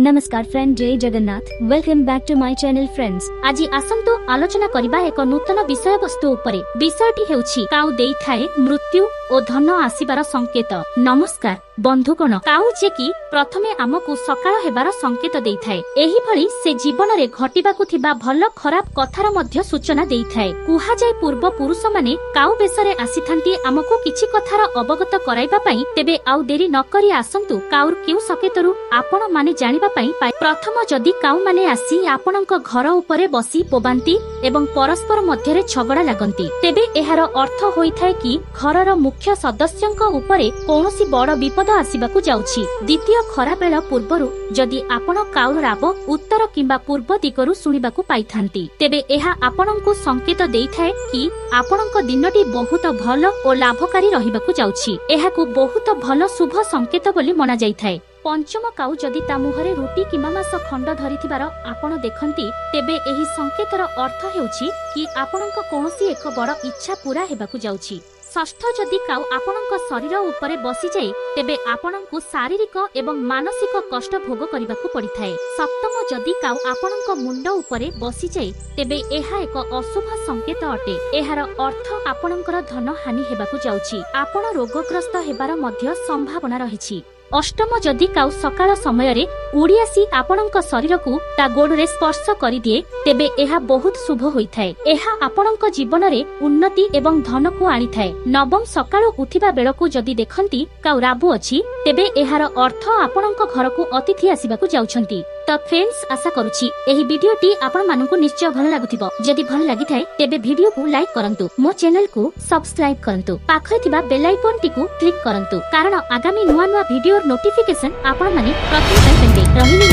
नमस्कार फ्रेंड, जय Jagannath. Welcome back to my channel friends. आज आसंतु आलोचना करिबा एक नूतन विषय वस्तु उपरे। विषयटी हेउछि काउ देई थाए मृत्यु और धन आसीबार संकेत। नमस्कार बंधुगण, काउ जे कि प्रथमे आमकु सकाळ हेबार संकेत देई थाए। एही भली से जीवन रे घटिबाकु थिबा भल खराब कथार मध्य सूचना देई थाए। कुहा जाय पूर्व पुरुष माने काउ बेसरे आसीथांती आमकु किछि कथार अवगत कराइबा पई। तेबे आउ देरी न करी आसंतु काउर केउ संकेतरु आपण माने जानिबा पई। प्रथम जदि काउ माने आसी आपणक घर उपरे बसी बोबांती एवं परस्पर मध्यरे झगड़ा लागंती, तेबे एहार अर्थ होइथाय कि घरर मुख्य सदस्यंक उपरे कोनोसी बड़ विपद आसीबाकु जाउछि। द्वितीय खरा बेला पूर्वरु जदि आपण काउर राब उत्तर किंबा पूर्व दिगरु सुनिबाकु पाइथांती, तेबे एहा आपणंकु संकेत देइथाय कि आपणक दिनटी बहुत भल और लाभकारी रहिबाकु जाउछि। एहाकु बहुत भल शुभ संकेत बोली मना जाइथाय। पंचम काउ जदि ता मुहरे रुटी किंबा मास खंड धरिथिबार आपण देखंती, तेबे एही संकेतर अर्थ हेउछि कि आपणक कोनोसी एक बड़ इच्छा पूरा हेबाकु जाउछि। षष्ठ जदि काउ आपणक शरीर उपरे बसी जाए, तेबे आपणंकु शारीरिक एवं मानसिक कष्ट भोग करिबाकु पड़िथाए। सप्तम जदि काउ आपणक मुंड उपरे बसी जाए, तेबे एहा एक अशुभ संकेत अटे। एहार अर्थ आपणकर धन हानि हेबाकु जाउछि। आपण रोगग्रस्त हेबार मध्य संभावना रहिछि। अष्टम जदि काउ सकाळ समय रे उड़ी आसी आपणक शरीर को ता गोड़ स्पर्श करि दिए, तेबे एहा बहुत शुभ होइथाए। एहा आपणक जीवन रे उन्नति एवं धन को आनिथाए। नवम सकाळ उठिबा बेलको जदि देखंती काउ राबु अछि, तेबे एहार अर्थ आपणक घर को अतिथि आसीबाकु जाउछंती। तो फ्रेंड्स, आशा करूछि एही वीडियोटी आपण मानकु निश्चय भल लागुथिबो। जदि भल लागिथाय तेबे वीडियो को लाइक करंतु, मो चैनल को सब्सक्राइब करंतु, पाखरे थिबा बेल आइकन टिकु क्लिक करंतु, कारण आगामी नुवा नुवा वीडियो नोटिफिकेशन आपण माने प्रथम पाइबे। रहिली।